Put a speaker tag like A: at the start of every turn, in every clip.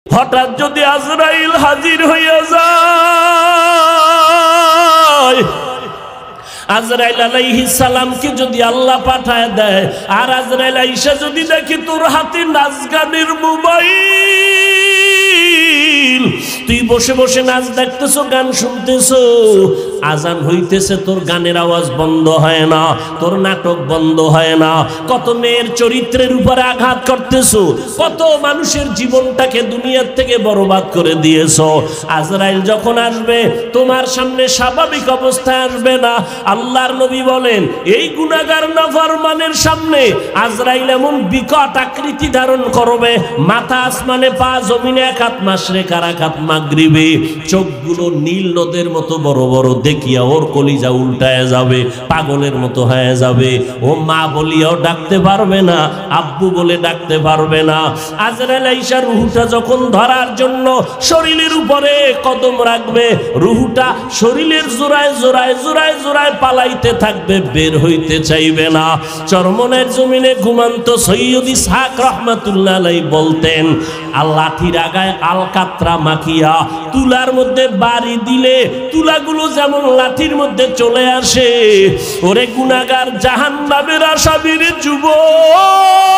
A: হঠাৎ যদি আজরাইল হাজির হইয়া যায়, আজরাইল আলাইহিস সালামকে যদি আল্লাহ পাঠায় দেয়, আর আজরাইল আইসা যদি দেখে তোর হাতে নাচ গানের মোবাইল, তুই বসে বসে নাচ দেখতেছো, গান শুনতেছো, আজান হইতেছে, তোর গানের আওয়াজ বন্ধ হয় না, তোর নাটক বন্ধ হয় না, কত মেয়ের চরিত্রের উপরে আঘাত করতেছো, কত মানুষের জীবনটাকে দুনিয়ার থেকে বরবাদ করে দিয়েছো। আজরাইল যখন আসবে তোমার সামনে স্বাভাবিক অবস্থায় আসবে না। আল্লাহর নবী বলেন, এই গুনাহগার নাফরমানের সামনে আজরাইল এমন বিকট আকৃতি ধারণ করবে, মাথা আসমানে, পা জমিনে, এক হাত মাশরিক আর এক হাত মাগরিবে, চোখগুলো নীল নদের মতো বড় বড়, দেখিয়া ওর কলিজা উল্টায় যাবে, পাগলের মতো হয়ে যাবে। ও মা বলিয়াও ডাকতে পারবে না, আব্বু বলে ডাকতে পারবে না। আজরাইল আইসা রুহুটা যখন ধরার জন্য শরীরের উপরে কদম রাখবে, রুহুটা শরীরের জোড়ায় জোড়ায় জোড়ায় জোড়ায় পালাইতে থাকবে, বের হইতে চাইবে না। চরমনের জমিনে ঘুমান্ত সৈয়দ ইসহাক রহমাতুল্লাহ আলাইহি বলতেন, লাঠির আগায় আলকাতরা মাখিয়া তুলার মধ্যে বাড়ি দিলে তুলাগুলো যেমন লাঠির মধ্যে চলে আসে, ওরে গুনাহগার জাহান্নামের আসামির যুবক,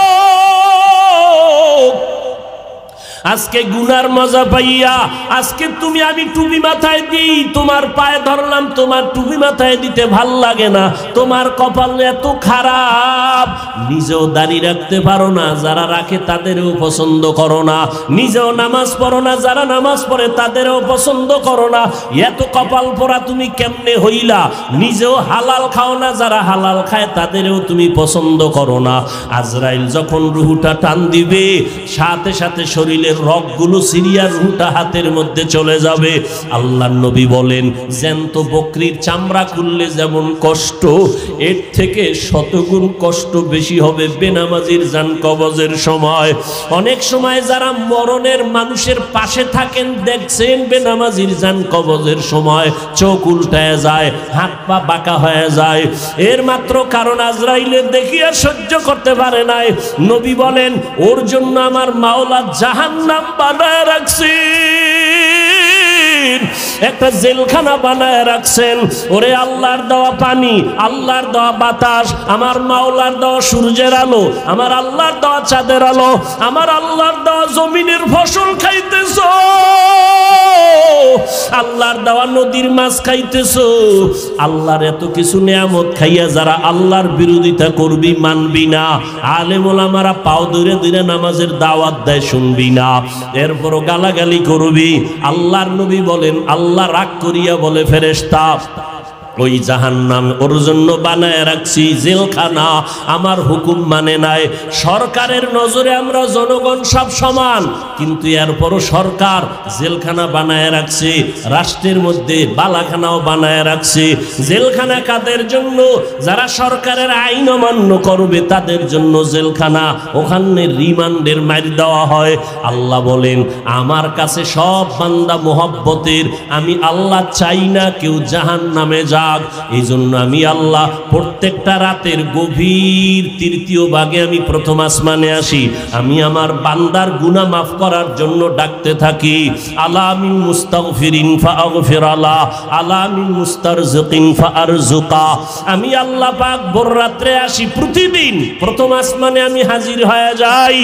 A: আজকে গুনার মজা পাইয়া, আজকে তুমি আমি টুপি মাথায় দিই, তোমার পায়ে ধরলাম, তোমার টুপি মাথায় দিতে ভাল লাগে না, তোমার কপাল এত খারাপ, নিজেও দাঁড়িয়ে রাখতে পারো না, যারা রাখে তাদেরও পছন্দ করো না, নিজেও নামাজ পড়ো না, যারা নামাজ পড়ে তাদেরও পছন্দ করো না, এত কপাল পরা তুমি কেমনে হইলা, নিজেও হালাল খাও না, যারা হালাল খায় তাদেরও তুমি পছন্দ করো না। আজরাইল যখন রুহুটা টান দিবে, সাথে সাথে শরীরে রগগুলো সিরিয়ার রুহুটা হাতের মধ্যে চলে যাবে। আল্লাহর নবী বলেন, জ্যান্ত বকরির চামড়া খুললে যেমন কষ্ট, এর থেকে শতগুণ কষ্ট বেশি হবে বেনামাজির জান কবজের সময়। অনেক সময় যারা মরণের মানুষের পাশে থাকেন দেখছেন, বেনামাজির জান কবজের সময় চোখ উল্টায় যায়, হাত পা বাঁকা হয়ে যায়, এর মাত্র কারণ আজরাইলের দেখিয়া সহ্য করতে পারে নাই। নবী বলেন, ওর জন্য আমার মাওলা জাহান্নাম বানায় রাখছেন, একটা জেলখানা বানায় রাখছেন। ওরে আল্লাহর দেওয়া পানি, আল্লাহর দেওয়া বাতাস, আমার মাওলার দেওয়া সূর্যের আলো, আমার আল্লাহর দেওয়া চাঁদের আলো, আমার আল্লাহর দেওয়া জমিনের ফসল খাইতেছো, আল্লাহর দেওয়া নদীর মাছ খাইতেছো, আল্লাহর এত কিছু নিয়ামত খাইয়া যারা আল্লাহর বিরোধিতা করবি, মানবি না, আলেম ওলামারা পাও ধরে ধরে নামাজের দাওয়াত দেয়, শুনবি না, এরপরও গালাগালি করবি। আল্লাহর নবী বলেন, আল্লাহ রাগ করিয়া বলে, ফেরেশতা ওই জাহান্নাম ওর জন্য বানায় রাখছি জেলখানা, আমার হুকুম মানে নাই। সরকারের নজরে আমরা জনগণ সব সমান, কিন্তু এরপরও সরকার জেলখানা বানায় রাখছে, রাষ্ট্রের মধ্যে বালাখানাও বানায় রাখছে। জেলখানা কাদের জন্য? যারা সরকারের আইন অমান্য করবে তাদের জন্য জেলখানা, ওখানে রিমান্ডের মার দেওয়া হয়। আল্লাহ বলেন, আমার কাছে সব বান্দা মোহব্বতের, আমি আল্লাহ চাই না কেউ জাহান্নামে যা। এই জন্য আমি আল্লাহ প্রত্যেকটা রাতের গভীর তৃতীয় ভাগে আমি প্রথম আসমানে আসি, আমি আমার বান্দার গুনাহ মাফ করার জন্য ডাকতে থাকি। আলা মিন মুস্তাগফিরিন ফাগফির আলা, আলা মিন মুস্তারজিকিন ফারজুকা। আমি আল্লাহ পাক ভোর রাত্রে আসি, প্রতিদিন প্রথম আসমানে আমি হাজির হয়ে যাই,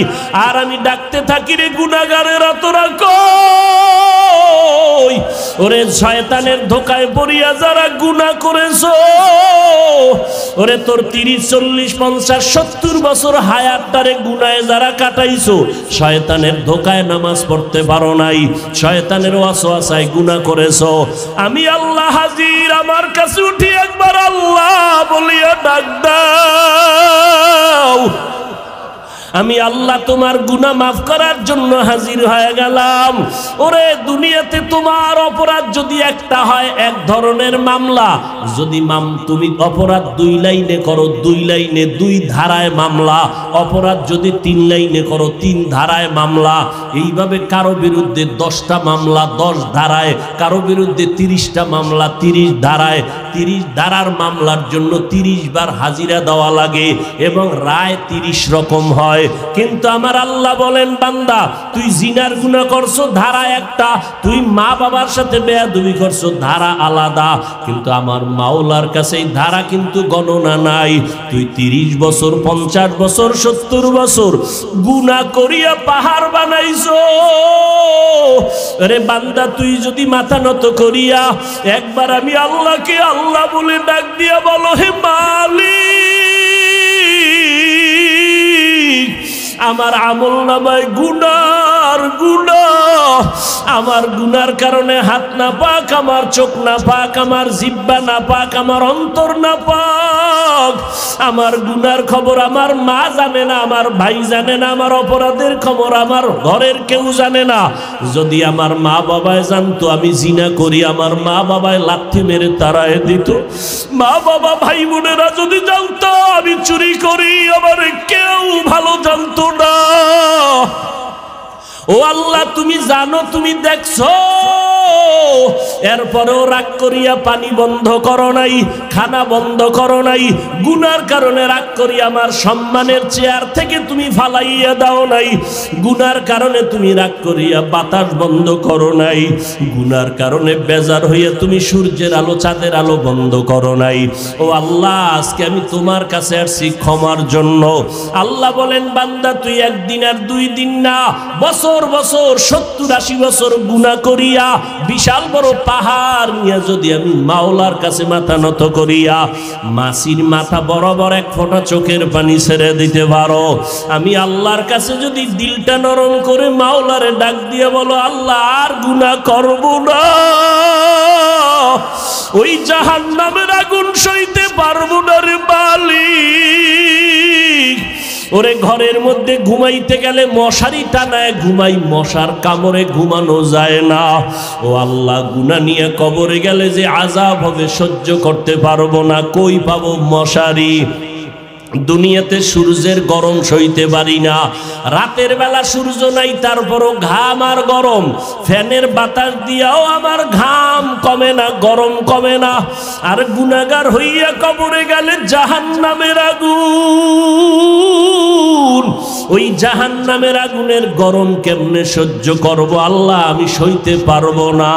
A: আর আমি ডাকতে থাকি, রে গুনাহগারেরা তোরা কই? ওরে শয়তানের ধোকায় পড়িয়া যারা গুনাহ করেছো, ওরে তোর 30, 40, 50, 70 বছর হায়াতটারে গুনাহে যারা কাটাইছো, শয়তানের ধোকায় নামাজ পড়তে পারো নাই, শয়তানের ওয়াসওয়াসায় গুনাহ করেছো, আমি আল্লাহ হাজির, আমার কাছে উঠি একবার আল্লাহ বলিয়া ডাক দাও। আমি আল্লাহ তোমার গুনাহ মাফ করার জন্য হাজির হয়ে গেলাম। ওরে দুনিয়াতে তোমার অপরাধ যদি একটা হয়, এক ধরনের মামলা, যদি তুমি অপরাধ 2 লাইনে করো, 2 লাইনে 2 ধারায় মামলা, অপরাধ যদি 3 লাইনে করো, 3 ধারায় মামলা, এইভাবে কারো বিরুদ্ধে 10টা মামলা 10 ধারায়, কারো বিরুদ্ধে 30টা মামলা 30 ধারায়, 30 ধারার মামলার জন্য 30 বার হাজিরা দেওয়া লাগে এবং রায় 30 রকম হয়। কিন্তু আমার আল্লাহ বলেন, বান্দা তুই জিনার গুনাহ করছো, ধারা একটা, তুই মা বাবার সাথে বেয়াদবি করছো, ধারা আলাদা। কিন্তু আমার মাওলার কাছে এই ধারা কিন্তু গণনা নাই। তুই 30 বছর, 50 বছর, 70 বছর গুনাহ করিয়া পাহাড় বানাইছো। আরে বান্দা, তুই যদি মাথা নত করিয়া একবার আমি আল্লাহকে আল্লাহ বলে ডাক দিয়া বলো, হে মালিক, আমার আমল নামায় গুনার গুনাহ, আমার গুনার কারণে হাত না পাক, আমার চোখ না পাক, আমার জিহ্বা না পাক, আমার অন্তর না পাক। আমার গুনার খবর আমার মা জানে না, আমার ভাই জানে না, আমার অপরাধের খবর আমার ঘরের কেউ জানে না। যদি আমার মা বাবায় জানতো আমি জিনা করি, আমার মা বাবায় লাথি মেরে তাড়ায় দিত। মা বাবা ভাই বোনেরা যদি জানতো আমি চুরি করি, আমার কেউ ভালো জানতো না। ও আল্লাহ, তুমি জানো, তুমি দেখছো, এরপরেও রাগ করিয়া পানি বন্ধ করো নাই, খানা বন্ধ করো নাই। গুনার কারণে রাগ করিয়া আমার সম্মানের চেয়ার থেকে তুমি ফালাইয়া দাও নাই। গুনার কারণে তুমি রাগ করিয়া বাতাস বন্ধ করো নাই। গুনার কারণে বেজার হইয়া তুমি সূর্যের আলো, চাঁদের আলো বন্ধ করো নাই। ও আল্লাহ, আজকে আমি তোমার কাছে আসছি ক্ষমার জন্য। আল্লাহ বলেন, বান্দা তুই একদিন আর 2 দিন না, বছর বছর 70-80 বছর গুনাহ করিয়া বিশাল বড় পাহাড় নিয়ে যদি আমি মাওলার কাছে মাথা নত করিয়া মাসির মাথা বরাবর 1 ফোঁটা চোখের পানি ছেড়ে দিতে পারো, আমি আল্লাহর কাছে যদি দিলটা নরম করে মাওলারে ডাক দিয়ে বলো, আল্লাহ আর গুনাহ করব না, ওই জাহান্নামের আগুন সইতে পারবো না রে মালিক। ওরে ঘরের মধ্যে ঘুমাইতে গেলে মশারি টানায় ঘুমাই, মশার কামড়ে ঘুমানো যায় না। ও আল্লাহ, গুনাহ নিয়ে কবরে গেলে যে আযাব হবে সহ্য করতে পারবো না, কই পাবো মশারি? দুনিয়াতে সূর্যের গরম সইতে পারি না, রাতের বেলা সূর্য নাই তারপরও ঘাম আর গরম, ফ্যানের বাতাস দিয়াও আমার ঘাম কমে না, গরম কমে না। আর গুনাহগার হইয়া কবরে গেলে জাহান্নামের আগুন, ওই জাহান্নামের আগুনের গরম কেমনে সহ্য করব আল্লাহ? আমি সইতে পারবো না।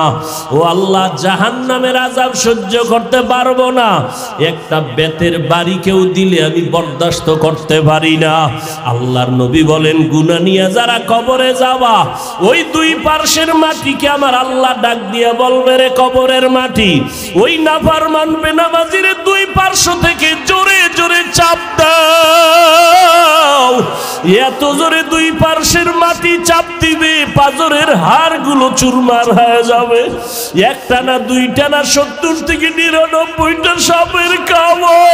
A: ও আল্লাহ, জাহান্নামের আযাব সহ্য করতে পারবো না। একটা বেতের বাড়ি কেউ দিলে আমি বরদাস্ত করতে পারি না। আল্লাহর নবী বলেন, গুনাহ নিয়ে যারা কবরে যাবা, ওই 2 পার্শ্বের মাটিকে আমার আল্লাহ ডাক দিয়ে বলবে, রে কবরের মাটি, ওই নাফরমান বেনামাজিরে 2 পার্শ্ব থেকে জোরে জোরে চাপ দাও। এত জোরে 2 পার্শ্বের মাটি চাপ দিবে, পাজরের হাড়গুলো চুরমার হয়ে যাবে। একটা না, 2টা না, 70 থেকে 99টা সাপের কামড়।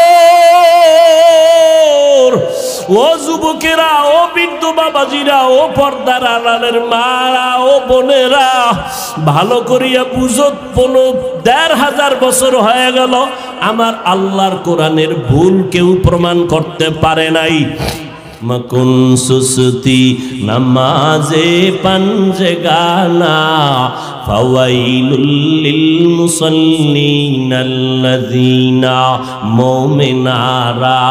A: ও যুবকেরা, ও বৃদ্ধ বাবাজিরা, ও পর্দার আড়ালের মারা, ও বোনেরা, ভালো করিয়া বুঝো, 15,500 বছর হয়ে গেল আমার আল্লাহর কোরআনের ভুল কেউ প্রমাণ করতে পারে নাই। মকুন সুসতি নামাজে পাঞ্জগানা, ফাওয়াইলুল লিল মুসাল্লিনাল্লাযীনা মুমিনারা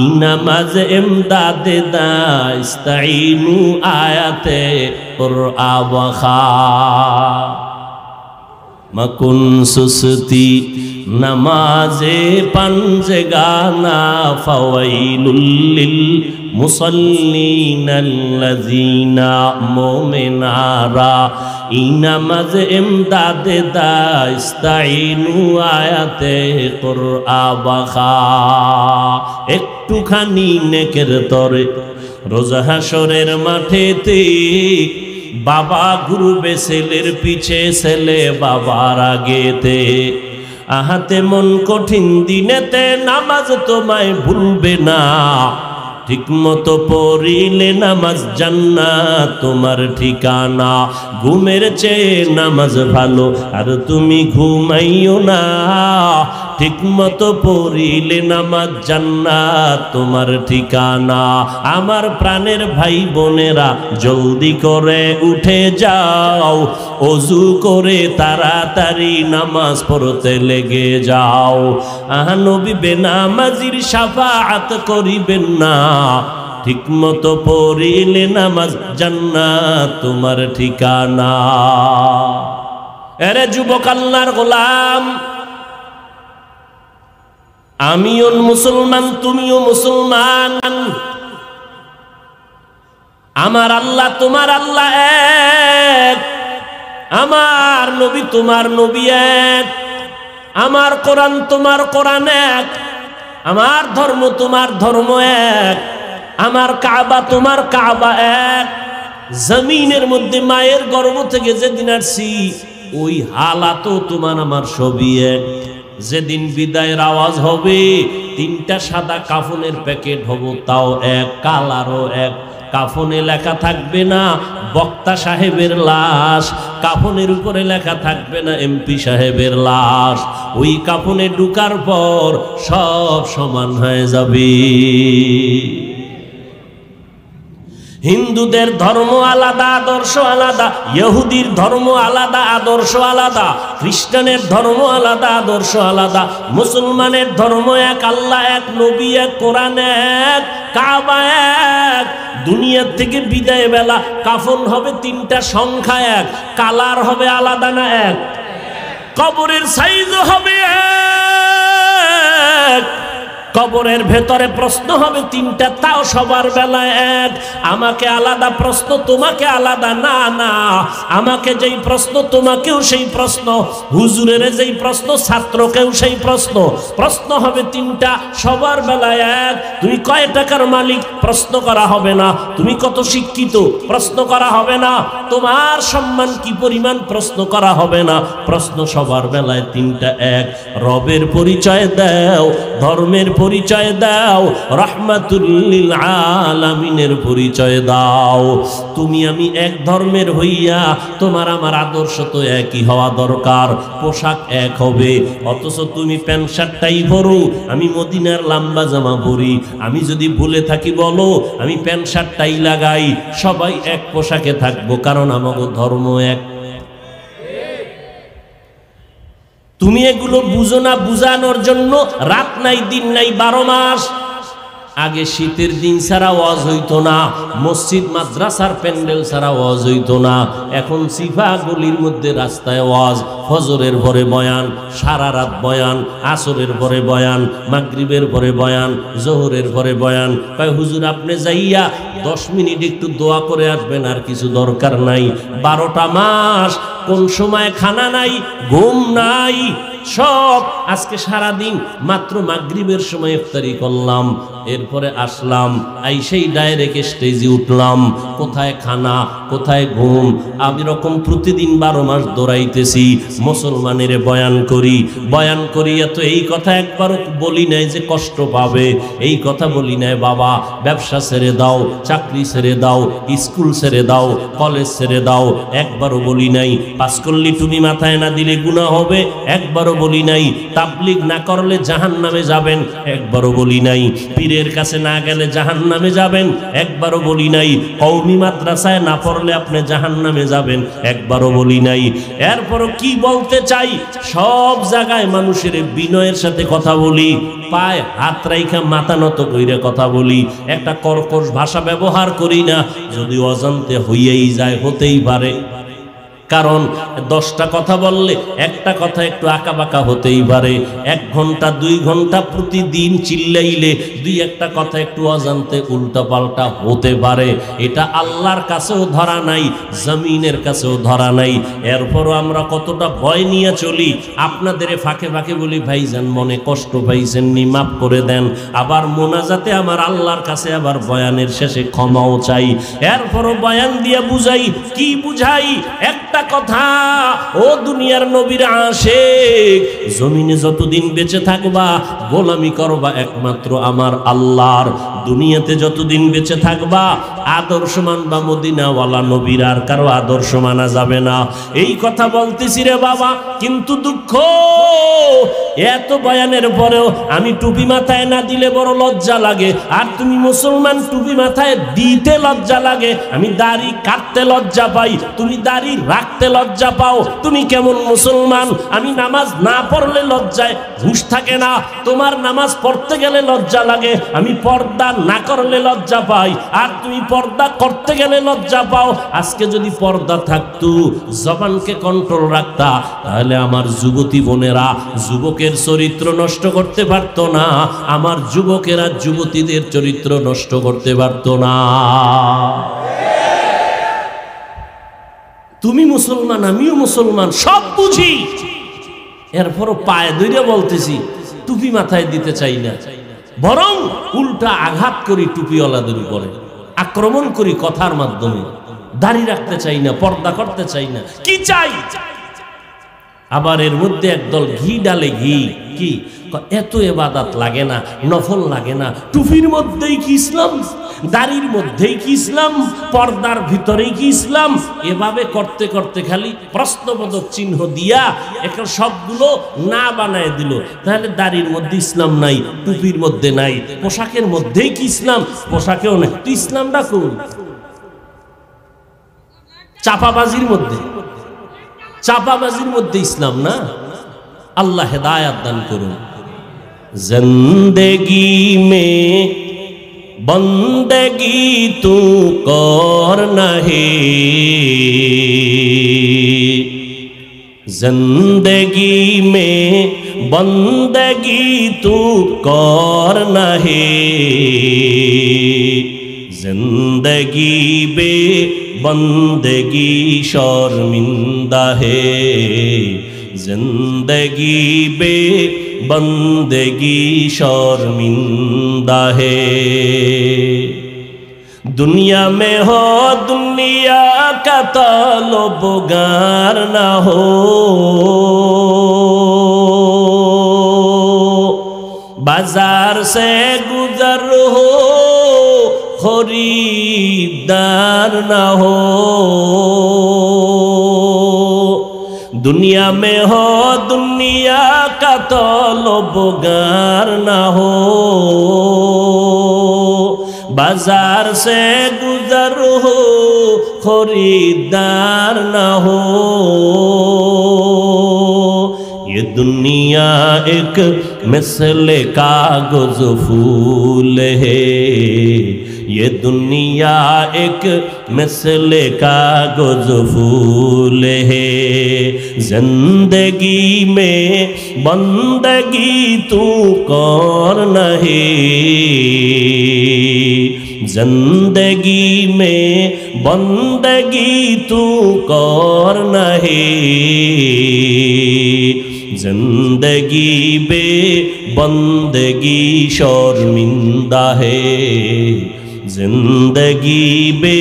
A: ইনামাজ ইমদাদে দা ইস্তাইনু আয়াতে কুরআওয়াখা। মকুন সুসতি নামাজে পাঞ্জগানা, ফাওয়াইলুল লিল মুসাল্লিনাল্লাযীনা মুমিনারা ইনামাজ ইমদাদে দা ইস্তাইনু আয়াতে কুরআওয়াখা। একটুখানি নেকের তরে রোজা হাসরের মাঠেতে বাবা ঘুরবে ছেলের পিছে, ছেলে বাবার আগেতে। আহাতে মন কঠিন দিনেতে নামাজ তোমায় ভুলবে না, ঠিক মতো পড়িলে নামাজ জান্নাত তোমার ঠিকানা। ঘুমের চেয়ে নামাজ ভালো, আর তুমি ঘুমাইও না, ঠিকমতো পড়িলে নামাজ জান্নাত তোমার ঠিকানা। আমার প্রাণের ভাই বোনেরা জলদি করে উঠে যাও, ওযু করে তাড়াতাড়ি নামাজ পড়তে লেগে যাও। নবী বেনামাজির শাফাআত করিবেন না, ঠিকমতো পড়িলে নামাজ জান্নাত তোমার ঠিকানা। এরে যুবক আল্লাহর গোলাম, আমিও মুসলমান তুমিও মুসলমান। আমার আল্লাহ তোমার আল্লাহ এক, আমার নবী তোমার নবী এক, আমার কোরআন তোমার কোরআন এক, আমার ধর্ম তোমার ধর্ম এক, আমার কাবা তোমার কাবা এক। জমিনের মধ্যে মায়ের গর্ভ থেকে যেদিন আসছি ওই হালাতও তোমার আমার সবই এক। যেদিন বিদায়ের আওয়াজ হবে, তিনটা সাদা কাফনের প্যাকেট হব, তাও এক, কালারও এক। কাফনে লেখা থাকবে না বক্তা সাহেবের লাশ, কাফনের উপরে লেখা থাকবে না এমপি সাহেবের লাশ। ওই কাফনে ঢুকার পর সব সমান হয়ে যাবে। হিন্দুদের ধর্ম আলাদা, আদর্শ আলাদা, ইহুদির ধর্ম আলাদা, আদর্শ আলাদা, খ্রিস্টানের ধর্ম আলাদা, আদর্শ আলাদা, মুসলমানের ধর্ম এক, আল্লাহ এক, নবী এক, কোরআন এক, কাবা এক। দুনিয়ার থেকে বিদায় বেলা কাফন হবে তিনটা, সংখ্যা এক, কালার হবে আলাদা না এক, কবরের সাইজ হবে এক, কবরের ভেতরে প্রশ্ন হবে তিনটা, তাও সবার বেলায় এক। আমাকে আলাদা প্রশ্ন, তোমাকে আলাদা না, না আমাকে যেই প্রশ্ন তোমাকেও সেই প্রশ্ন, হুজুরের যেই প্রশ্ন ছাত্রকেও সেই প্রশ্ন। প্রশ্ন হবে তিনটা, সবার বেলায় এক। তুমি কয় টাকার মালিক প্রশ্ন করা হবে না, তুমি কত শিক্ষিত প্রশ্ন করা হবে না, তোমার সম্মান কি পরিমাণ প্রশ্ন করা হবে না। প্রশ্ন সবার বেলায় তিনটা এক। রবের পরিচয় দাও, ধর্মের পরিচয় দাও, রাহমাতুল লিল আলামিনের পরিচয় দাও। তুমি আমি এক ধর্মের হইয়া তোমার আমার আদর্শ তো একই হওয়া দরকার, পোশাক এক হবে। অথচ তুমি প্যান্ট শার্টটাই পরো, আমি মদিনার লম্বা জামা পরি। আমি যদি ভুলে থাকি বলো, আমি প্যান্ট শার্টটাই লাগাই, সবাই এক পোশাকে থাকবো, কারণ আমাদের ধর্ম এক। তুমি এগুলো বুঝো না, বুঝানোর জন্য রাত নাই দিন নাই 12 মাস। আগে শীতের দিন ছাড়া ওয়াজ হইতো না, মসজিদ মাদ্রাসার প্যান্ডেল ছাড়া ওয়াজ হইতো না। এখন সিফা গলির মধ্যে রাস্তায় ওয়াজ, ফজরের পরে বয়ান, সারা রাত বয়ান, আসরের পরে বয়ান, মাগরিবের পরে বয়ান, জোহরের পরে বয়ান। কয় হুজুর আপনি যাইয়া 10 মিনিট একটু দোয়া করে আসবেন, আর কিছু দরকার নাই। 12টা মাস কোন সময় খানা নাই, ঘুম নাই, সব। আজকে সারা দিন মাত্র মাগরিবের সময় ইফতারি করলাম, এরপরে আসলাম, সেই ডাইরেক্ট স্টেজে উঠলাম। কোথায় খানা, কোথায় ঘুম? আমি রকম প্রতিদিন 12 মাস দৌড়াইতেছি, মুসলমানের বয়ান করি, বয়ান করিয়া তো এই কথা একবারও বলি নাই যে কষ্ট পাবে। এই কথা বলি নাই বাবা ব্যবসা ছেড়ে দাও, চাকরি ছেড়ে দাও, স্কুল ছেড়ে দাও, কলেজ ছেড়ে দাও, একবারও বলি নাই। পাস করলে তুমি মাথায় না দিলে গুনাহ হবে, একবারও বলি নাই। তাবলীগ না করলে জাহান্নামে যাবেন, একবারও বলি নাই। পীরের কাছে না গেলে জাহান্নামে যাবেন, একবারও বলি নাই। কওমি মাদ্রাসায় না পড়লে আপনি জাহান্নামে যাবেন, একবারও বলি নাই। এরপরও কি বলতে চাই, সব জায়গায় মানুষের বিনয়ের সাথে কথা বলি, পায় হাত রাইখা মাথা নত কইরা কথা বলি, একটা কর্কশ ভাষা ব্যবহার করি না। যদি অজান্তে হইয়াই যায়, হতেই পারে, কারণ 10টা কথা বললে একটা কথা একটু আঁকা বাঁকা হতেই পারে। 1 ঘন্টা 2 ঘন্টা প্রতিদিন চিল্লাইলে 2-1টা কথা একটু অজান্তে উল্টা পাল্টা হতে পারে। এটা আল্লাহর কাছেও ধরা নাই, জমিনের কাছেও ধরা নাই। এরপরও আমরা কতটা ভয় নিয়ে চলি। আপনাদের ফাঁকে ফাঁকে বলি ভাইজান মনে কষ্ট পাইছেন নি, মাফ করে দেন। আবার মোনাজাতে আমার আল্লাহর কাছে আবার বয়ানের শেষে ক্ষমাও চাই। এরপরও বয়ান দিয়ে বুঝাই, কি বুঝাই? একটা একটা কথা, ও দুনিয়ার নবীর আশিক, জমিনে যতদিন বেঁচে থাকবা গোলামি করবা একমাত্র আমার আল্লাহর। দুনিয়াতে যতদিন বেঁচে থাকবা আদর্শ মানবা মদিনাওয়ালা নবীর, আর কারো আদর্শ মানা যাবে না। এই কথা বলতেছি রে বাবা, কিন্তু দুঃখ এত বয়ানের পরেও আমি টুপি মাথায় না দিলে বড় লজ্জা লাগে। আর তুমি মুসলমান, টুপি মাথায় দিতে লজ্জা লাগে, আমি দাড়ি কাটতে লজ্জা পাই, তুমি দাড়ি রাখতে লজ্জা পাও। তুমি কেমন মুসলমান? আমি নামাজ না পড়লে লজ্জায় হুঁশ থাকে না, তোমার নামাজ পড়তে গেলে লজ্জা লাগে, আমি পর্দা না করলে লজ্জা পাই, আর তুমি পর্দা করতে গেলে লজ্জা পাও। আজকে যদি পর্দা থাকতো, জবানকে কন্ট্রোল রাখতা, তাহলে আমার যুবতী বোনেরা যুবকের চরিত্র নষ্ট করতে পারতো না, আমার যুবকেরা যুবতীদের চরিত্র নষ্ট করতে পারতো না। তুমি মুসলমান, আমিও মুসলমান, সব বুঝি, এরপরও পায়ে ধরে বলতেছি টুপি মাথায় দিতে চাই না, বরং উল্টা আঘাত করি টুপিওয়ালাদের উপরে, আক্রমণ করি কথার মাধ্যমে। দাড়ি রাখতে চাই না, পর্দা করতে চাই না, কি চাই? আবার এর মধ্যে একদল ঘি ডালে, ঘি কি এত ইবাদত লাগে না, নফল লাগে না, টুপির মধ্যেই কি ইসলাম, দাড়ির মধ্যেই কি ইসলাম, পর্দার ভিতরেই কি ইসলাম? এভাবে করতে করতে খালি প্রশ্নবোধক চিহ্ন দিয়া একটা সবগুলো না বানায় দিল। তাহলে দাড়ির মধ্যে ইসলাম নাই, টুপির মধ্যে নাই, পোশাকের মধ্যেই কি ইসলাম, পোশাকেও নাই। তো ইসলামটা কোন? চাপাবাজির মধ্যে, চাপাবাজির মধ্যে ইসলাম না। আল্লাহ হেদায়াত দান করুন। জিন্দেগি মে বন্দেগি তু করনা হে, जिंदगी में बंदगी तू करना है, जिंदगी बे बंदगी शर्मिंदा है, जिंदगी बे बंदगी शर्मिंदा है। दुनिया में हो दुनिया का तलबगार ना हो, बाजार से गुजर हो खरीदार ना हो। दुनिया में हो दुनिया का तलबगार ना हो, बाजार से गुजर हो खरीदार ना हो। ये दुनिया एक मिसले कागज फूल है, ये दुनिया एक मिसले कागज फूल है, जिंदगी में बंदगी तू कौन है, जिंदगी में बंदगी तू कौन है, जिंदगी बे बंदगी शर्मिंदा है, जिंदगी बे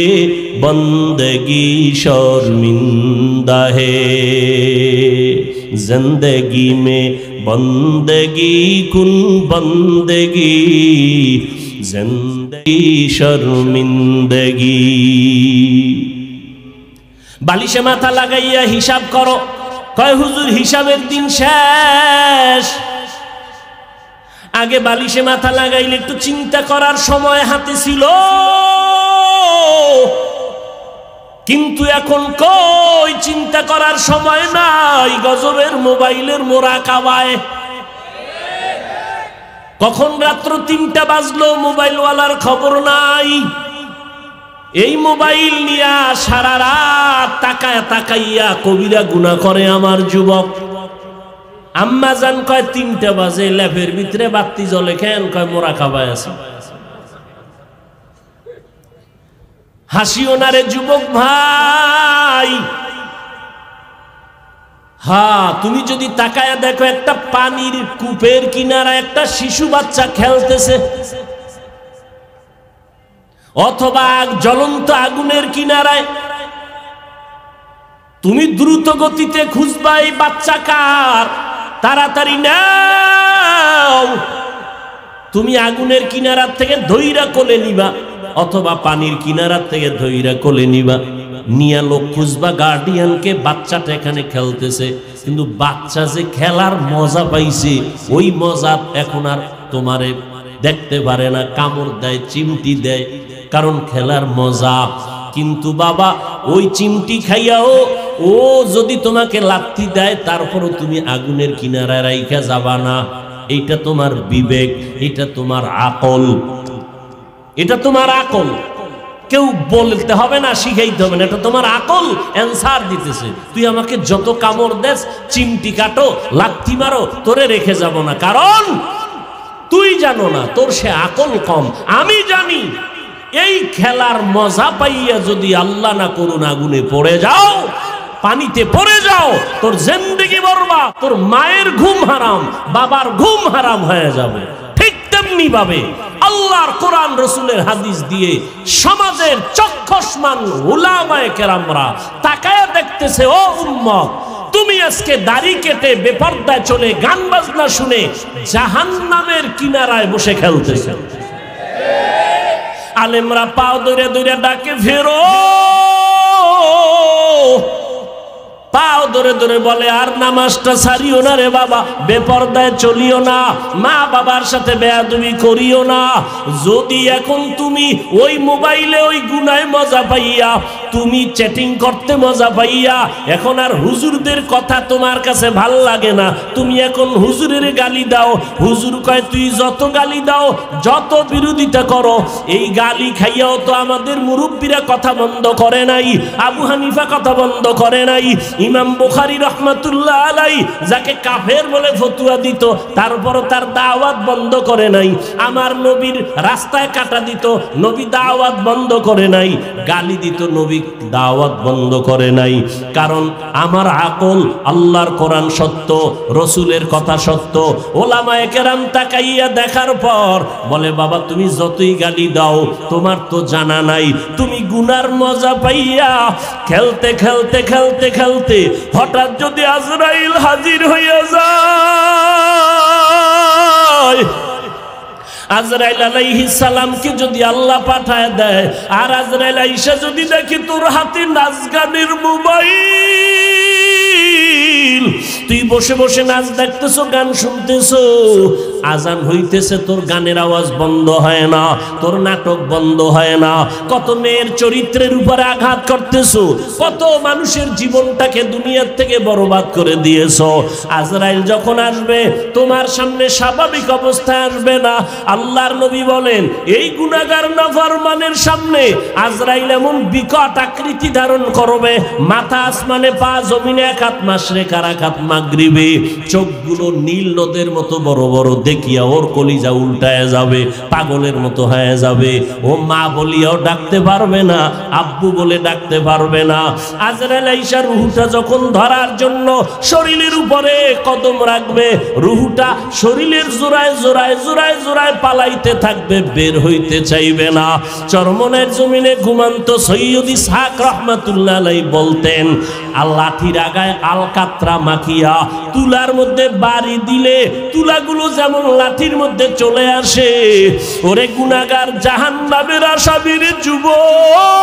A: बंदगी शर्मिंदा है। जिंदगी में बंदगी कुन बंदगी, जिंदगी शर्मिंदगी। बालिशे माथा लागाइया हिसाब करो, कय हुजूर हिसाबेर दिन शेष। आगे बालिशे माथा लागाइले एकटु चिंता करार समय हाथे छिलो, किन्तु एखन कई चिंता करार समय नाई, गजबेर मोबाइलेर मोराकाबाय। कखन रात्र 3टा बाजलो मोबाइलवालार खबर नाई। এই মোবাইল নিয়া সারা রাত তাকায়া তাকাইয়া কবিরা গুনাহ করে আমার যুবক। আম্মা জান কয় 3টা বাজে, ল্যাপের ভিতরে বাতি জ্বলে কেন? কয় মোরাকাবায় আছে। হাসিও না রে যুবক ভাই। হ্যাঁ, তুমি যদি তাকায়া দেখো একটা পানির কূপের কিনারা একটা শিশু বাচ্চা খেলতেছে, অথবা জ্বলন্ত আগুনের কিনারায় তুমি দ্রুত গতিতে খুঁজবা এই বাচ্চা কার, তাড়াতাড়ি নাও। তুমি আগুনের কিনারার থেকে ধইরা কোলে নিবা, অথবা পানির কিনারার থেকে ধইরা কোলে নিবা, নিয়া লোক খুঁজবা গার্ডিয়ানকে। বাচ্চাটা এখানে খেলতেছে, কিন্তু বাচ্চা যে খেলার মজা পাইছে ওই মজা এখন আর তোমারে দেখতে পারে না, কামড় দেয়, চিমটি দেয়, কারণ খেলার মজা। কিন্তু বাবা ওই চিমটি খাইয়াও ও যদি তোমাকে লাথি দেয়, তারপরও তুমি আগুনের কিনারায় রাইখা যাবা না। এইটা তোমার বিবেক, এটা তোমার আকল, এটা তোমার আকল। কেউ বলতে হবে না, শিখাইতে হবে না, এটা তোমার আকল অ্যান্সার দিতেছে। তুই আমাকে যত কামড় দেস, চিমটি কাটো, লাথি মারো, তোরে রেখে যাব না, কারণ তুই জানো না, তোর সে আকল কম। আমি জানি এই খেলার মজা পাইয়া যদি আল্লাহ না করুন আগুনে পড়ে যাও, পানিতে পড়ে যাও, তোর জিন্দেগি বরবাদ, তোর মায়ের ঘুম হারাম, বাবার ঘুম হারাম হয়ে যাবে। ঠিক তেমনি ভাবে আল্লাহর কোরআন রসুলের হাদিস দিয়ে সমাজের চক্ষুষ্মান উলামায়ে কেরামরা তাকায়া দেখতেছে, ও উম্মত, তুমি আজকে দাড়ি কেটে বেপরদায় চলে গান বাজনা শুনে জাহান্নামের কিনারায় বসে খেলতেছে। আলেমরা পাও ধরে ধরে ডাকে, ফেরো, পাও ধরে ধরে বলে, আর নামাজটা ছাড়িও না রে বাবা, বেপরদায় চলিও না, মা বাবার সাথে বেয়াদবি করিও না। যদি এখন তুমি ওই মোবাইলে ওই গুনায় মজা পাইয়া, তুমি চ্যাটিং করতে মজা পাইয়া এখন আর হুজুরদের কথা তোমার কাছে ভাল লাগে না, তুমি এখন হুজুরের গালি দাও। হুজুর কয় তুই যত গালি দাও, যত বিরোধিতা করো, এই গালি খাইয়াও তো আমাদের মুরব্বীরা কথা বন্ধ করে নাই, আবু হানিফা কথা বন্ধ করে নাই, ইমাম বুখারী রহমাতুল্লাহ আলাইহি যাকে কাফের বলে ফতোয়া দিত, তারপরও তার দাওয়াত বন্ধ করে নাই। আমার নবীর রাস্তায় কাটা দিত, নবী দাওয়াত বন্ধ করে নাই। গালি দিত, নবী দাওয়াত বন্ধ করে নাই। কারণ আমার আকল, আল্লাহর কোরআন সত্য, রসুলের কথা সত্য। ওলামায়ে কেরাম তাকাইয়া দেখার পর বলে, বাবা তুমি যতই গালি দাও, তোমার তো জানা নাই, তুমি গুনার মজা পাইয়া খেলতে খেলতে খেলতে খেলতে হঠাৎ যদি আজরাইল হাজির হইয়া যায়, আজরাইল আলাইহিস সালামকে যদি আল্লাহ পাঠায় দেয়, আর আজরাইল আইসা যদি দেখি তোর হাতে নাচ গানের মোবাইল, তুই বসে বসে নাচ দেখতেছো, গান শুনতেছো, আজান হইতেছে, তোর গানের আওয়াজ বন্ধ হয় না, তোর নাটক বন্ধ হয় না, কত মেয়ের চরিত্রের উপরে আঘাত করতেছো, কত মানুষের জীবনটাকে দুনিয়ার থেকে বরবাদ করে দিয়েছো। আজরাইল যখন আসবে, তোমার সামনে স্বাভাবিক অবস্থায় আসবে না। আল্লাহর নবী বলেন, এই গুনাহগার নাফরমানের সামনে আজরাইল এমন বিকট আকৃতি ধারণ করবে, মাথা আসমানে, পা জমিনে, এক হাত মাশরিক আর এক হাত মাগরিবে, চোখগুলো নীল নদের মতো বড় বড়, দেখিয়া ওর কলিজা উল্টায় যাবে, পাগলের মতো হয়ে যাবে। ও মা বলিয়াও ডাকতে পারবে না, আব্বু বলে ডাকতে পারবে না। আজরাইল আইসা রুহুটা যখন ধরার জন্য শরীরের উপরে কদম রাখবে, রুহুটা শরীরের জোড়ায় জোড়ায় জোড়ায় জোড়ায় পালাইতে থাকবে, বের হইতে চাইবে না। চরমনের জমিনে ঘুমান্ত সৈয়দ ইসহাক রহমাতুল্লাহ আলাইহি বলতেন, লাঠির আগায় আলকাতরা মাখিয়া তুলার মধ্যে বাড়ি দিলে তুলাগুলো যেমন লাঠির মধ্যে চলে আসে, ওরে গুনাহগার জাহান্নামের আসামির যুবক,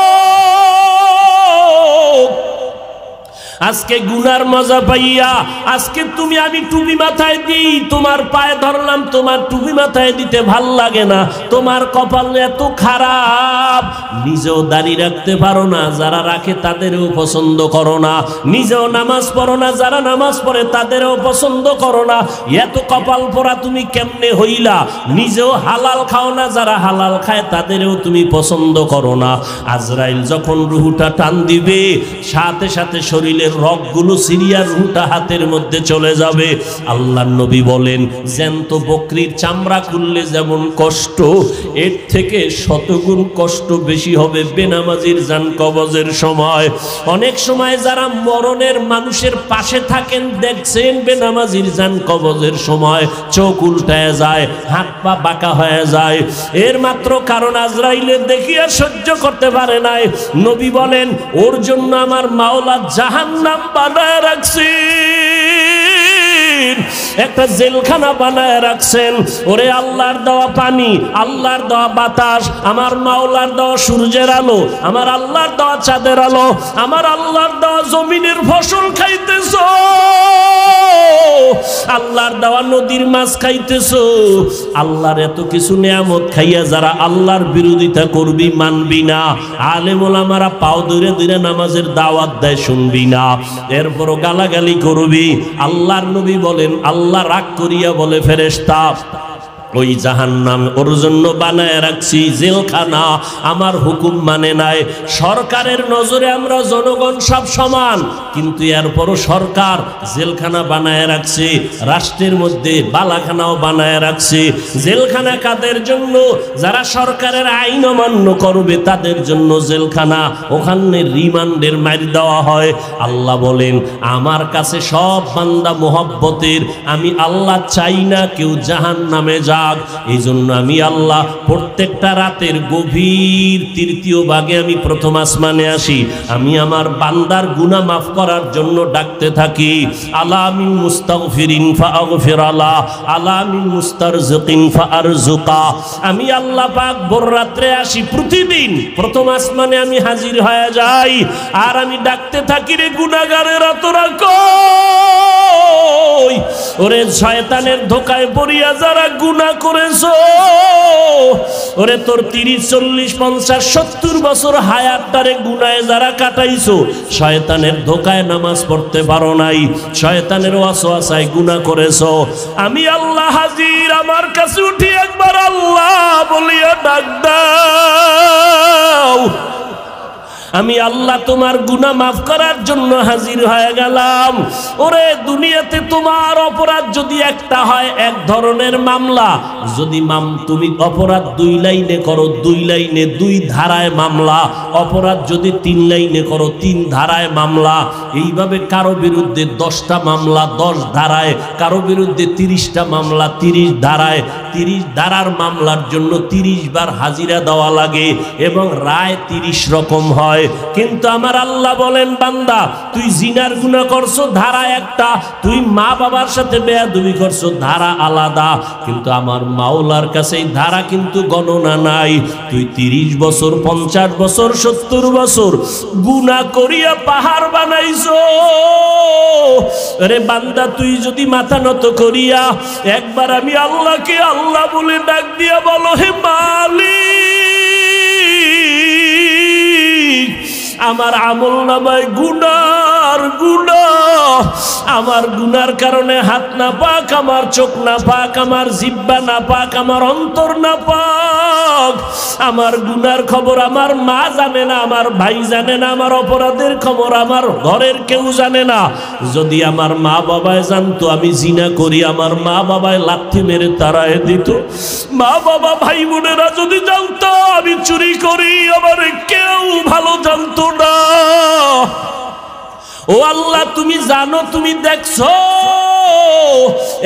A: আজকে গুনার মজা পাইয়া, আজকে তুমি আমি টুপি মাথায় দিই, তোমার পায়ে ধরলাম, তোমার টুপি মাথায় দিতে ভাল লাগে না, তোমার কপাল এত খারাপ, নিজেও দাড়ি রাখতে পারো না, যারা রাখে তাদেরও পছন্দ করো না, নিজেও নামাজ পড়ো না, যারা নামাজ পড়ে তাদেরও পছন্দ করো না, এত কপাল পোড়া তুমি কেমনে হইলা, নিজেও হালাল খাও না, যারা হালাল খায় তাদেরও তুমি পছন্দ করো না। আজরাইল যখন রুহুটা টান দিবে, সাথে সাথে শরীরের রগগুলো সিরিয়া রুহুটা হাতের মধ্যে চলে যাবে। আল্লাহর নবী বলেন, জ্যান্ত বকরির চামড়া খুললে যেমন কষ্ট, এর থেকে শতগুণ কষ্ট বেশি হবে বেনামাজির জান কবজের সময়। অনেক সময় যারা মরণের মানুষের পাশে থাকেন, দেখছেন বেনামাজির জান কবজের সময় চোখ উল্টায় যায়, হাত পা বাঁকা হয়ে যায়, এর মাত্র কারণ আজরাইলের দেখিয়া সহ্য করতে পারে নাই। নবী বলেন, ওর জন্য আমার মাওলা জাহান্নাম জাহান্নাম বানায় রাখছেন, একটা জেলখানা বানায় রাখছেন। ওরে আল্লাহর দেওয়া পানি, আল্লাহর দেওয়া বাতাস, আমার মাওলার দেওয়া সূর্যের আলো, আমার আল্লাহর দেওয়া চাঁদের আলো, আমার আল্লাহর দেওয়া জমিনের ফসল খাইতেছো, আল্লাহর দেওয়া নদীর মাছ খাইতেছো। আল্লাহর এত কিছু নিয়ামত খাইয়া যারা আল্লাহর বিরোধিতা করবি, মানবি না, আলেম ওলামারা পাও ধরে ধরে নামাজের দাওয়াত দেয়, শুনবি না, এরপরও গালাগালি করবি। আল্লাহর নবী বলেন, আল্লাহ রাগ করিয়া বলে ফেরেশতা, ওই জাহান্নাম ওর জন্য বানায় রাখছি জেলখানা, আমার হুকুম মানে নাই। সরকারের নজরে আমরা জনগণ সব সমান, কিন্তু এরপরও সরকার জেলখানা বানায় রাখছে, রাষ্ট্রের মধ্যে বালাখানাও বানায় রাখছে। জেলখানা কাদের জন্য? যারা সরকারের আইন অমান্য করবে তাদের জন্য জেলখানা, ওখানে রিমান্ডের মাইর দেওয়া হয়। আল্লাহ বলেন, আমার কাছে সব বান্দা মোহব্বতের, আমি আল্লাহ চাই না কেউ জাহান্নামে যা। এই জন্য আমি আল্লাহ প্রত্যেকটা রাতের গভীর তৃতীয় ভাগে আমি প্রথম আসমানে আসি, আমি আমার বান্দার গুনাহ মাফ করার জন্য ডাকতে থাকি। আলা মিন মুস্তাগফিরিন ফাগফির আলা, আলা মিন মুস্তারজিকিন ফারজুকা। আমি আল্লাহ পাক ভোর রাত্রে আসি, প্রতিদিন প্রথম আসমানে আমি হাজির হয়ে যাই, আর আমি ডাকতে থাকি, রে গুনাহগারেরা তোরা কই? ওরে শয়তানের ধোকায় পড়িয়া যারা গুনাহ করেছো, ওরে তোর 30, 40, 50, 70 বছর হায়াতটারে গুনাহে যারা কাটাইছো, শয়তানের ধোকায় নামাজ পড়তে পারো নাই, শয়তানের ওয়াসওয়াসায় গুনাহ করেছো, আমি আল্লাহ হাজির, আমার কাছে উঠি একবার আল্লাহ বলিয়া ডাক দাও। আমি আল্লাহ তোমার গুনাহ মাফ করার জন্য হাজির হয়ে গেলাম। ওরে দুনিয়াতে তোমার অপরাধ যদি একটা হয়, এক ধরনের মামলা, যদি তুমি অপরাধ 2 লাইনে করো, 2 লাইনে 2 ধারায় মামলা, অপরাধ যদি 3 লাইনে করো, 3 ধারায় মামলা, এইভাবে কারো বিরুদ্ধে 10টা মামলা 10 ধারায়, কারো বিরুদ্ধে 30টা মামলা 30 ধারায়। 30 ধারার মামলার জন্য 30 বার হাজিরা দেওয়া লাগে এবং রায় 30 রকম হয়। কিন্তু আমার আল্লাহ বলেন, বান্দা তুই জিনার গুনাহ করছো, ধারা একটা, তুই মা বাবার সাথে বেয়াদবি করছো, ধারা আলাদা। কিন্তু আমার মাওলার কাছে এই ধারা কিন্তু গণনা নাই। তুই 30 বছর 50 বছর 70 বছর গুনাহ করিয়া পাহাড় বানাইছো, আরে বান্দা তুই যদি মাথা নত করিয়া একবার আমি আল্লাহকে আল্লাহ বলে ডাক দিয়া বলো, হে মালিক, আমার আমল নামায় গুনার গুনাহ, আমার গুনার কারণে হাত না পাক, আমার চোখ না পাক, আমার জিহ্বা না পাক, আমার অন্তর না পাক, আমার গুনার খবর আমার মা জানে না, আমার ভাই জানে না, আমার অপরাধের খবর আমার ঘরের কেউ জানে না। যদি আমার মা বাবায় জানতো আমি জিনা করি, আমার মা বাবায় লাথি মেরে তাড়ায় দিত। মা বাবা ভাই বোনেরা যদি জানতো আমি চুরি করি, আমার কেউ ভালো জানতো না। ও আল্লাহ, তুমি জানো, তুমি দেখছো,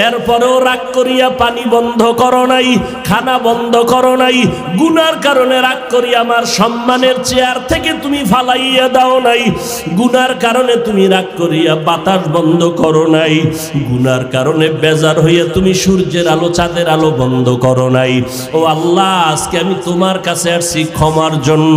A: এরপরেও রাগ করিয়া পানি বন্ধ করো নাই, খানা বন্ধ করো নাই, গুনার কারণে রাগ করি আমার সম্মানের চেয়ার থেকে তুমি ফালাইয়া দাও নাই, গুনার কারণে তুমি রাগ করিয়া বাতাস বন্ধ করো নাই, গুনার কারণে বেজার হইয়া তুমি সূর্যের আলো চাঁদের আলো বন্ধ করো নাই। ও আল্লাহ, আজকে আমি তোমার কাছে আসছি ক্ষমার জন্য।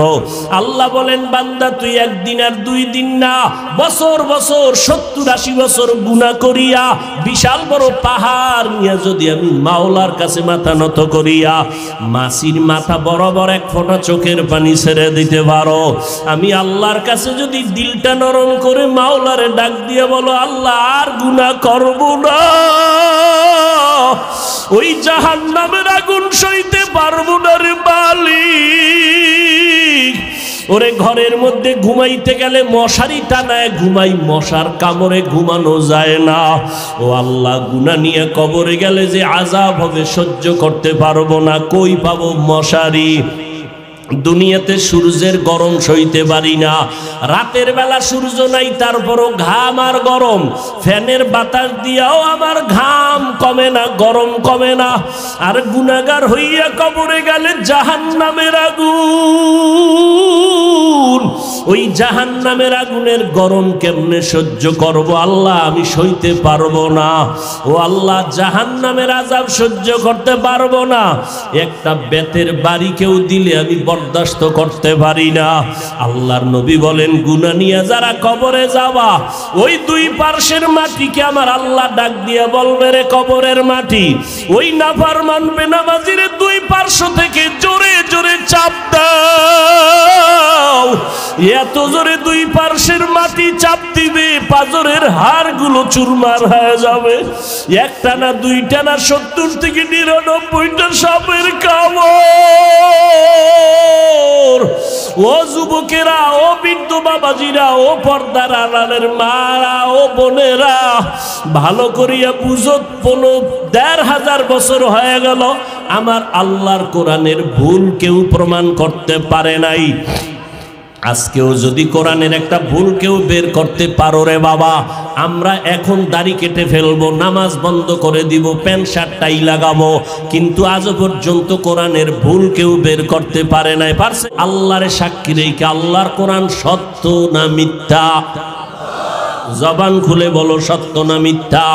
A: আল্লাহ বলেন, বান্দা তুই একদিন আর 2 দিন না, বছর বছর 70-80 বছর গুনাহ করিয়া বিশাল বড় পাহাড় নিয়ে যদি আমি মাওলার কাছে মাথা নত করিয়া মাসির মাথা বরাবর 1 ফোঁটা চোখের পানি ছেড়ে দিতে পারো, আমি আল্লাহর কাছে যদি দিলটা নরম করে মাওলারে ডাক দিয়ে বলো, আল্লাহ আর গুনাহ করব না, ওই জাহান্নামের আগুন সইতে পারবো না রে মালিক। ওরে ঘরের মধ্যে ঘুমাইতে গেলে মশারি টানায় ঘুমাই, মশার কামড়ে ঘুমানো যায় না। ও আল্লাহ, গুনাহ নিয়ে কবরে গেলে যে আযাব হবে সহ্য করতে পারবো না, কই পাবো মশারি? দুনিয়াতে সূর্যের গরম সইতে পারি না, রাতের বেলা সূর্য নাই তারপরও ঘাম আর গরম, ফ্যানের বাতাস দিয়াও আমার ঘাম কমে না, গরম কমে না। আর গুনাহগার হইয়া কবরে গেলে জাহান্নামের আগুন, ওই জাহান্নামের আগুনের গরম কেমনে সহ্য করব আল্লাহ, আমি সইতে পারবো না। ও আল্লাহ, জাহান্নামের আযাব সহ্য করতে পারবো না। একটা বেতের বাড়ি কেউ দিলে আমি বরদাস্ত করতে পারি না। আল্লাহর নবী বলেন, গুনাহ নিয়ে যারা কবরে যাবা, ওই দুই পার্শ্বের মাটিকে আমার আল্লাহ ডাক দিয়া বলবে, রে কবরের মাটি, ওই নাফরমান বেনামাজির দুই পার্শ্ব থেকে জোরে জোরে চাপ দাও। এত জোরে দুই পার্শ্বের মাটি চাপ দিবে, পাজরের হাড়গুলো চুরমার হয়ে যাবে। একটা না, দুইটা না, 70 থেকে 99টা সাপের কামড়। ও যুবকেরা, ও বৃদ্ধ বাবাজিরা, ও পর্দার আড়ালের মারা, ও বোনেরা, ভালো করিয়া বুঝো, 1500 বছর হয়ে গেল আমার আল্লাহর কোরআনের ভুল কেউ প্রমাণ করতে পারে নাই। আজকেও যদি কোরআনের একটা ভুল কেউ বের করতে পারো রে বাবা, আমরা এখন দাড়ি কেটে ফেলবো, নামাজ বন্ধ করে দিব, প্যান্ট শার্ট টাই লাগাবো, কিন্তু আজও পর্যন্ত কোরআনের ভুল কেউ বের করতে পারে নাই। পারছে? আল্লাহর সাক্ষী রেখে, আল্লাহর কোরআন সত্য না মিথ্যা? জবান খুলে বলো, সত্য না মিথ্যা?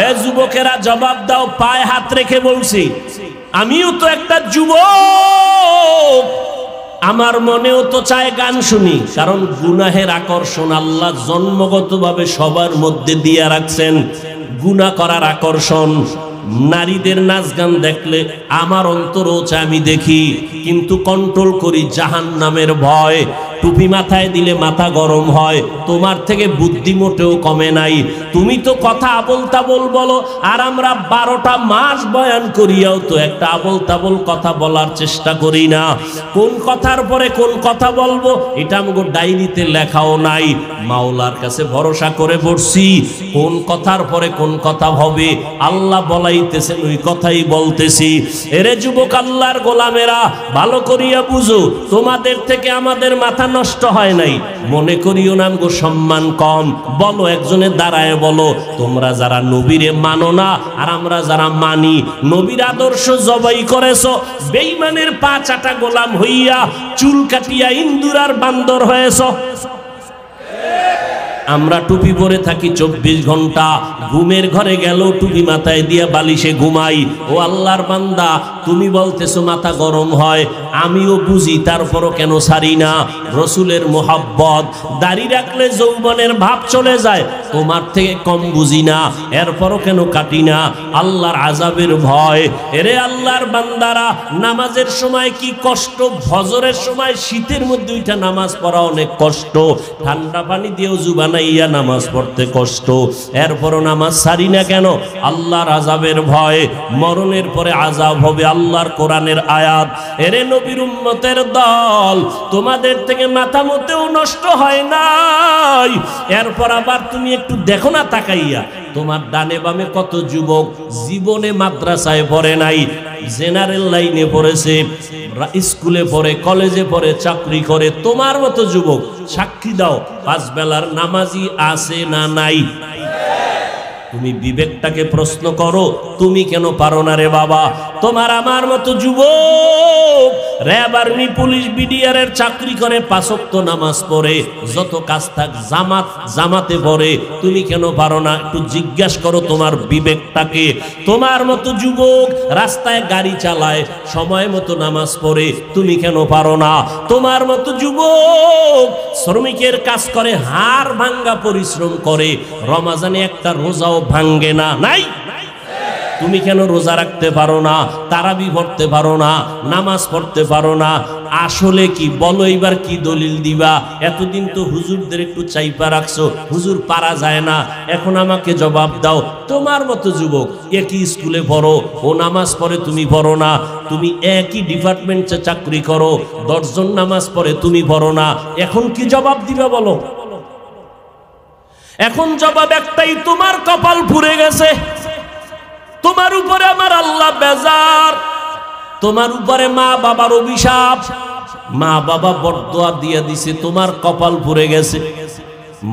A: এ যুবকেরা জবাব দাও, পায়ে হাত রেখে বলছি, আমিও তো একটা যুবক, আমার মনেও তো চায় গান শুনি, কারণ গুনাহের আকর্ষণ আল্লাহ জন্মগতভাবে সবার মধ্যে দিয়ে রাখছেন। গুনাহ করার আকর্ষণ, নারীদের নাচ গান দেখলে আমার অন্তরও চায় আমি দেখি, কিন্তু কন্ট্রোল করি জাহান্নামের ভয়। টুপি মাথায় দিলে মাথা গরম হয়, তোমার থেকে বুদ্ধি মোটেও কমে নাই। তুমি তো কথা আবল তাবল বলো, আর আমরা 12টা মাস বয়ান করিয়াও তো একটা আবল তাবল কথা বলার চেষ্টা করি না। কোন কথার পরে কোন কথা বলবো এটা আমাদের ডায়েরিতে লেখাও নাই। মাওলার কাছে ভরসা করে বসছি, কোন কথার পরে কোন কথা হবে আল্লাহ বলাইতেছেন, ওই কথাই বলতেছি। এরে যুবক, আল্লাহর গোলামেরা, ভালো করিয়া বুঝো, তোমাদের থেকে আমাদের মাথা নষ্ট হয় নাই। মনে করিও না গো সম্মান কম। বলো, একজনের দাঁড়ায় বলো, তোমরা যারা নবীরে মানো না আর আমরা যারা মানি, নবীর আদর্শ জবাই করেছো, বেঈমানের পা চাটা গোলাম হইয়া চুল কাটিয়া ইন্দুর আর বান্দর হয়েছো। আমরা টুপি পরে থাকি 24 ঘন্টা, ঘুমের ঘরে গেল টুপি মাথায় দিয়া বালিশে ঘুমাই। ও আল্লাহর বান্দা, তুমি বলতেছো মাথা গরম হয়, আমিও বুঝি, তারপরও কেন ছাড়ি না? রসুলের মোহাব্বত, দাড়ি রাখলে যৌবনের ভাব চলে যায়, তোমার থেকে কম বুঝি না, এরপরও কেন কাটি না? আল্লাহর আযাবের ভয়। এরে আল্লাহর বান্দারা, নামাজের সময় কি কষ্ট, ফজরের সময় শীতের মধ্যে উঠা নামাজ পড়া অনেক কষ্ট, ঠান্ডা পানি দিয়েও জুবান ইয়া নামাজ পড়তে কষ্ট, এরপরও নামাজ ছাড়ি না কেন? আল্লাহর আযাবের ভয়। মরণের পরে আযাব হবে, আল্লাহর কোরআনের আয়াত। এরে নবীর উম্মতের দল, তোমাদের থেকে মাথা মতেও নষ্ট হয় নাই। এরপর আবার তুমি একটু দেখো না তাকাইয়া, তোমার ডানে বামে কত যুবক জীবনে মাদ্রাসায় পড়ে নাই, জেনারেল লাইনে পড়েছে, স্কুলে পড়ে, কলেজে পড়ে, চাকরি করে। তোমার মতো যুবক সাক্ষী দাও, 5 বেলার নামাজি আছে না নাই? তুমি বিবেকটাকে প্রশ্ন করো, তুমি কেন পারো না রে বাবা? তোমার আমার মতো যুবক র্যাব, আর্মি, পুলিশ, বিডিআর এর চাকরি করে, 5 ওয়াক্ত নামাজ পড়ে, যত কাজ থাক জামাতে পড়ে, তুমি কেন পারো না? একটু জিজ্ঞাসা করো তোমার বিবেকটাকে। তোমার মতো যুবক রাস্তায় গাড়ি চালায়, সময় মতো নামাজ পড়ে, তুমি কেন পারো না? তোমার মতো যুবক শ্রমিকের কাজ করে, হাড় ভাঙ্গা পরিশ্রম করে, রমাজানে একটা রোজাও ভাঙ্গে না, নাই? তুমি কেন রোজা রাখতে পারো না, তারাবি পড়তে পারো না, নামাজ পড়তে পারো না? আসলে কি বলো, এইবার কি দলিল দিবা? এতদিন তো হুজুরদের একটু চাইপা রাখছো, হুজুর পারা যায় না, এখন আমাকে জবাব দাও। তোমার মতো যুবক একই স্কুলে পড়ো, ও নামাজ পড়ে, তুমি পড়ো না। তুমি একই ডিপার্টমেন্টে চাকরি করো, 10 জন নামাজ পড়ে, তুমি পড়ো না। এখন কি জবাব দিবা বলো? এখন জবাব একটাই, তোমার কপাল পুড়ে গেছে, তোমার উপরে আমার আল্লাহ বেজার, তোমার উপরে মা বাবার অভিশাপ, মা বাবা বরদোয়া দিয়ে দিছে, তোমার কপাল পুড়ে গেছে।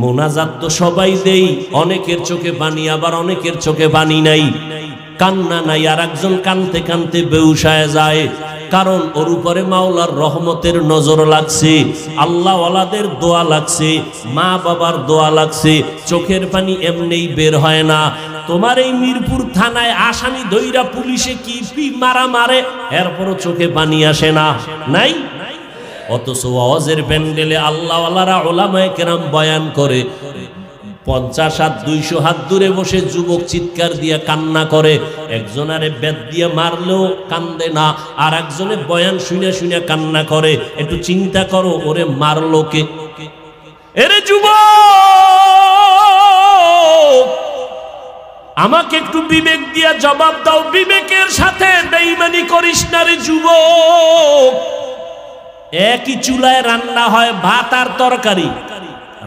A: মোনাজাত তো সবাই দেই, অনেকের চোখে পানি, আবার অনেকের চোখে পানি নাই, কান্না নাই, আর একজন কানতে কানতে বেহুশায় যায়, কারণ ওর উপরে মাওলার রহমতের নজর লাগছে, আল্লাহ ওয়ালাদের দোয়া লাগছে, মা বাবার দোয়া লাগছে, চোখের পানি এমনিই বের হয় না। তোমার এই মিরপুর থানায় আসামি দইরা পুলিশে কি মারা মারে, এরপরও চোখে পানি আসে না, নাই? অথচ ওয়াজের প্যান্ডেলে আল্লাহওয়ালারা ওলামায়ে কেরাম বয়ান করে, 50 হাত 200 হাত দূরে বসে যুবক চিৎকার দিয়ে কান্না করে, একজনারে বেত দিয়ে মারলেও কান্দে না, আর একজনে বয়ান শুনে শুনে কান্না করে। একটু চিন্তা করো, ওরে মারলো কে? এরে যুবক, আমাকে একটু বিবেক দিয়ে জবাব দাও, বিবেকের সাথে বেঈমানি করিস না রে যুবক। একই চুলায় রান্না হয় ভাত আর তরকারি,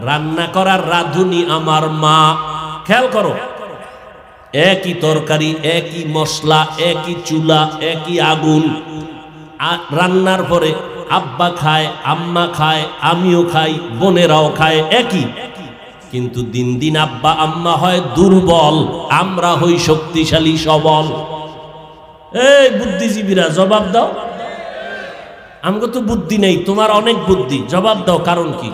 A: রান্না করার রাঁধুনি আমার মা, খেয়াল করো, একই তরকারি, একই মশলা, একই চুলা, একই আগুন, রান্নার পরে আব্বা খায়, আম্মা খায়, আমিও খাই, বোনেরাও খায় একই, কিন্তু দিন দিন আব্বা আম্মা হয় দুর্বল, আমরা হই শক্তিশালী সবল। এই বুদ্ধিজীবীরা জবাব দাও, আমাকে তো বুদ্ধি নেই, তোমার অনেক বুদ্ধি, জবাব দাও কারণ কি?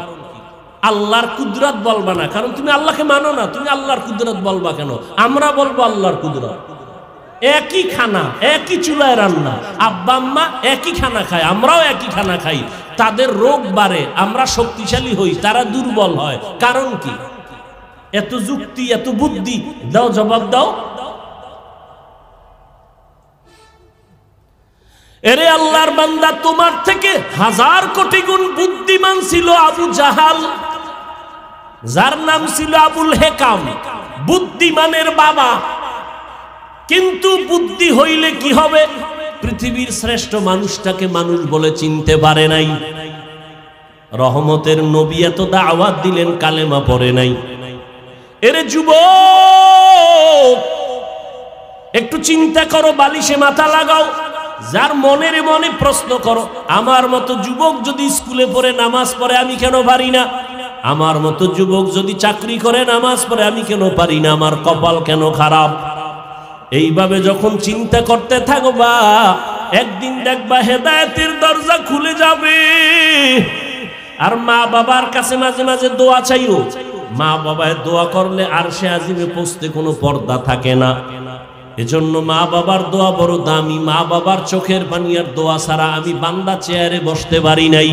A: আল্লাহর কুদরত বলবা না, কারণ তুমি আল্লাহকে মানো না, তুমি আল্লাহর কুদরত বলবা কেন? আমরা বলবো আল্লাহর কুদরত। একই খানা, একই চুলায় রান্না, আব্বা আম্মা একই খানা খায়, আমরাও একই খানা খাই, তাদের রোগ বাড়ে, আমরা শক্তিশালী হই, তারা দুর্বল হয়, কারণ কি? এত যুক্তি, এত বুদ্ধি, দাও জবাব দাও। এরে আল্লাহর বান্দা, তোমার থেকে 1000 কোটি গুণ বুদ্ধিমান ছিল আবু জাহাল, যার নাম ছিল আবুল হেকাম, বুদ্ধিমানের বাবা। কিন্তু বুদ্ধি হইলে কি হবে? পৃথিবীর শ্রেষ্ঠ মানুষটাকে মানুষ বলে চিনতে পারে নাই। রহমতের নবী এত দাওয়াত দিলেন, কালেমা পড়ে নাই। এরে যুবক, একটু চিন্তা করো, বালিশে মাথা লাগাও, যার মনের মনে প্রশ্ন করো, আমার মতো যুবক যদি স্কুলে পড়ে নামাজ পড়ে আমি কেন পারি না? আমার মতো যুবক যদি চাকরি করে নামাজ পড়ে আমি কেন পারি না? আমার কপাল কেন খারাপ? এইভাবে যখন চিন্তা করতে থাকবা, একদিন দেখবা হেদায়েতের দরজা খুলে যাবে। আর মা বাবার কাছে মাঝে মাঝে দোয়া চাইও, মা বাবায় দোয়া করলে আরশে আজিমে পৌঁছতে কোনো পর্দা থাকে না। এজন্য মা বাবার দোয়া বড় দামি। মা বাবার চোখের পানি আর দোয়া ছাড়া আমি বান্দা চেয়ারে বসতে পারি নাই।